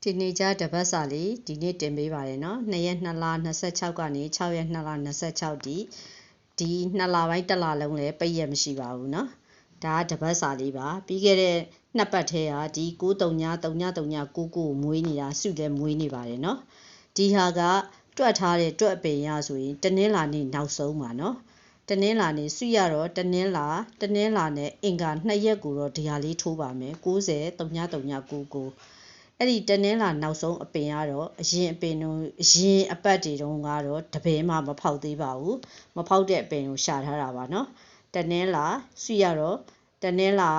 ဒီနေ့ကျတပတ်စာလေးဒီနေ့တင်ပေးပါတယ်နော်2ရက်2လ26ကနေ6ရက်2လ26ဒီ2လပိုင်း1လလုံးလည်းပိတ်ရက်မရှိပါဘူးနော်ဒါကတပတ်စာလေးပါပြီးခဲ့တဲ့နှစ်ပတ်ထဲကဒီ933999မွေးနေတာစုလည်းမွေးနေပါတယ်နော်ဒီဟာကတွက်ထားတဲ့တွက်အပင်ရဆိုရင်တနင်္လာနေ့နောက်ဆုံးပါနော်တနင်္လာနေ့စုရတော့တနင်္လာနဲ့အင်္ဂါ2ရက်ကိုတော့ဒီဟာလေးထိုးပါမယ်903999အဲ့ဒီတနင်္လာနောက်ဆုံးအပင်ကတော့အရင်အပတ်တွေတုန်းကတော့တပင်မှမဖောက်သေးပါဘူးမဖောက်တဲ့အပင်ကိုရှာထားတာပါနော်တနင်္လာဆွရတော့တနင်္လာ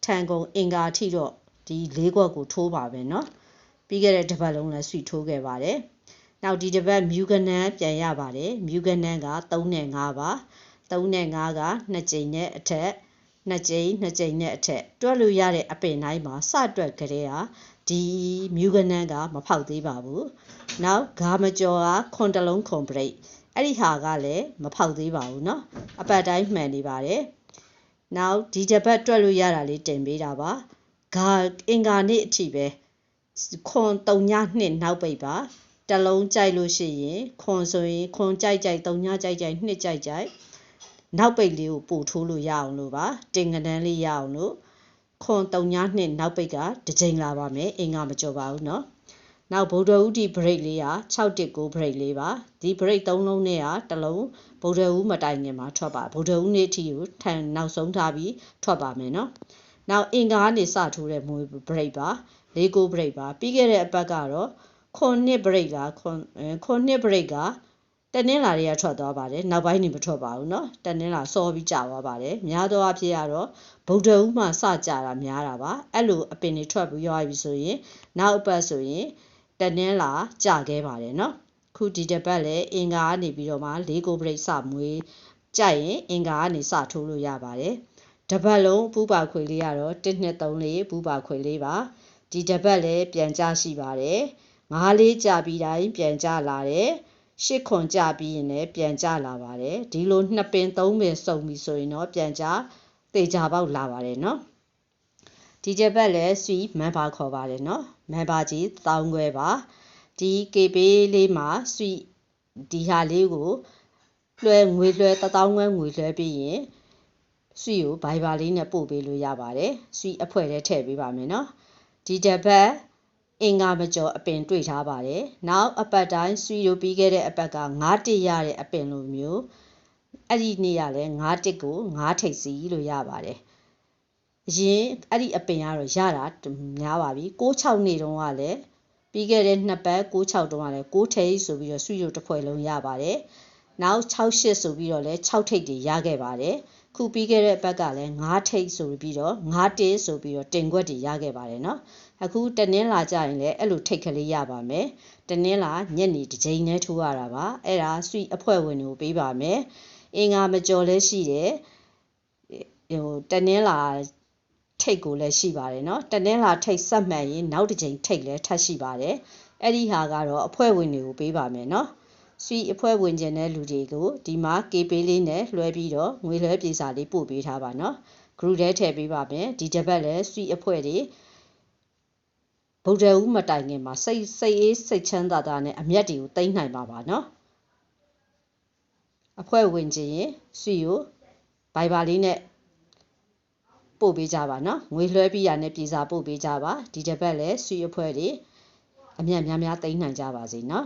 ထန်ကုန်အင်္ဂါထိတော့ဒီ၄ခွက်ကိုထိုးပါပဲနော်ပြီးခဲ့တဲ့တစ်ပတ်လုံးလည်းဆွထိုးခဲ့ပါတယ်နောက်ဒီတစ်ပတ်မြူကနန်းပြန်ရပါတယ်မြူကနန်းက3နဲ့5ပါ3နဲ့5က2ကြိမ်နဲ့အထက်2ကြိမ်နဲ့အထက်တွက်လို့ရတဲ့အပင်တိုင်းမှာစတွက်ကြတဲ့ဟာဒီမြူကနန်းကမဖောက်သေးပါဘူးနောက်ဂါမကျော်ကခွန်တလုံးခွန်ပရိတ်အဲ့ဒီဟာကလည်းမဖောက်သေးပါဘူးเนาะအပတ်တိုင်းမှန်နေပါတယ်နောက်ဒီတစ်ပတ်တွက်လို့ရတာလေးတင်ပေးတာပါဂါအင်္ဂါနေ့အထိပဲခွန်3ည2နောက်ပိတ်ပါတလုံးကြိုက်လို့ရှိရင်ခွန်ဆိုရင်ခွန်ကြိုက်3ညကြိုက်2ကြိုက်နောက်ပိတ်လေးကိုပို့ထိုးလို့ရအောင်လို့ပါတင်ကနန်းလေးရအောင်လို့ခွန်3ည2နောက်ပိတ်ကတစ်ချိန်လာပါမယ်အင်္ဂါမကျော်ပါဘူးเนาะနောက်ဗုဒ္ဓဦးဒီ break လေးက619 break လေးပါဒီ break 3လုံးနဲ့ကတစ်လုံးဗုဒ္ဓဦးမတိုင်ခင်မှာထွက်ပါဗုဒ္ဓဦးနေ့ထိကိုထန်နောက်ဆုံးထားပြီးထွက်ပါမယ်เนาะနောက်အင်္ဂါကနေစထိုးတဲ့ break ပါ49 break ပါပြီးခဲ့တဲ့အပတ်ကတော့ခွန်2 break ကခွန်2 break ကတနင်္လာတွေကထွက်သွားပါတယ်နောက်ပိုင်းနေမထွက်ပါဘူးเนาะတနင်္လာစောပြီးကြာသွားပါတယ်များသောအားဖြင့်ကတော့ဗုဒ္ဓဦးမှစကြတာများတာပါအဲ့လိုအပင်တွေထွက်ပြီးရောက်ပြီဆိုရင်နောက်အပတ်ဆိုရင်တနင်္လာကြာခဲ့ပါတယ်เนาะခုဒီတစ်ပတ်လည်းအင်္ဂါကနေပြီးတော့မှ49 break စမွေးကြရင်အင်္ဂါကနေစထိုးလို့ရပါတယ်တစ်ပတ်လုံးပူပါခွေလေးကတော့1234ပူပါခွေလေးပါဒီတစ်ပတ်လည်းပြန်ကြရှိပါတယ်5လေးကြာပြီးတိုင်းပြန်ကြလာတယ်8ခွန်ကြပြီးရင်လည်းပြန်ကြလာပါတယ်ဒီလို2ပင်3ပင်စုံပြီဆိုရင်တော့ပြန်ကြသေချာပေါက်လာပါတယ်เนาะဒီတစ်ပတ်လည်းဆွီမန်ပါခေါ်ပါတယ်เนาะမန်ပါကြီး1000ခွဲပါဒီကေပေးလေးမှာဆွီဒီဟာလေးကိုငွေလွှဲ1000ခွဲငွေလွှဲပြီးရင်ဆွီကိုဘိုင်ဘာလေးနဲ့ပို့ပေးလို့ရပါတယ်ဆွီအဖွဲထဲထည့်ပေးပါမယ်เนาะဒီတစ်ပတ်အင်္ဂါမကျော်အပင်တွေ့ထားပါတယ်နောက်အပတ်တိုင်းဆွီတို့ပြီးခဲ့တဲ့အပတ်က9တစ်ရတဲ့အပင်လိုမျိုးအဲ့ဒီနေ့ကလည်း9တစ်ကို9ထိပ်စီလို့ရပါတယ်အရင်အဲ့ဒီအပင်ကတော့ရတာများပါပြီ66နေ့တုန်းကလည်းပြီးခဲ့တဲ့နှစ်ပတ်66တုန်းကလည်း6ထိပ်ဆိုပြီးတော့ဆွီတို့တစ်ဖွဲလုံးရပါတယ်နောက်68ဆိုပြီးတော့လည်း6ထိပ်တွေရခဲ့ပါတယ်ခုပြီးခဲ့တဲ့အပတ်ကလည်း9ထိပ်ဆိုပြီးတော့9တစ်ဆိုပြီးတော့တင်ခွက်တွေရခဲ့ပါတယ်เนาะအခုတနင်္လာကြရင်လည်းအဲ့လိုထိတ်ကလေးရပါမယ်တနင်္လာညနေတစ်ချိန်နဲ့ထိုးရတာပါအဲ့ဒါဆွီအဖွဲ့ဝင်တွေကိုပေးပါမယ်အင်္ဂါမကျော်လည်းရှိတယ်တနင်္လာထိတ်ကိုလည်းရှိပါတယ်เนาะတနင်္လာထိတ်ဆက်မှန်ရင်နောက်တစ်ချိန်ထိတ်လည်းထပ်ရှိပါတယ်အဲ့ဒီဟာကတော့အဖွဲ့ဝင်တွေကိုပေးပါမယ်เนาะဆွီအဖွဲ့ဝင်ကျင်တဲ့လူတွေကိုဒီမှာကေပေးလေးနဲ့လွှဲပြီးတော့ငွေလွှဲပြေစာလေးပို့ပေးထားပါเนาะ group ထဲထည့်ပေးပါမယ်ဒီတစ်ပတ်လည်းဆွီအဖွဲ့တွေဗုဒ္ဓဦးမတိုင်ခင်မှာစိတ်အေးစိတ်ချမ်းသာနဲ့အမျက်တွေကိုသိမ်းနိုင်ပါပါเนาะအဖွဲ့ဝင်ချင်းရင်ဆွီကိုဘိုင်ဘာလေးနဲ့ပို့ပေးကြပါเนาะငွေလွှဲပြီးရနဲ့ပြေစာပို့ပေးကြပါဒီတစ်ပတ်လည်းဆွီအဖွဲ့တွေအမျက်များသိမ်းနိုင်ကြပါစေเนาะ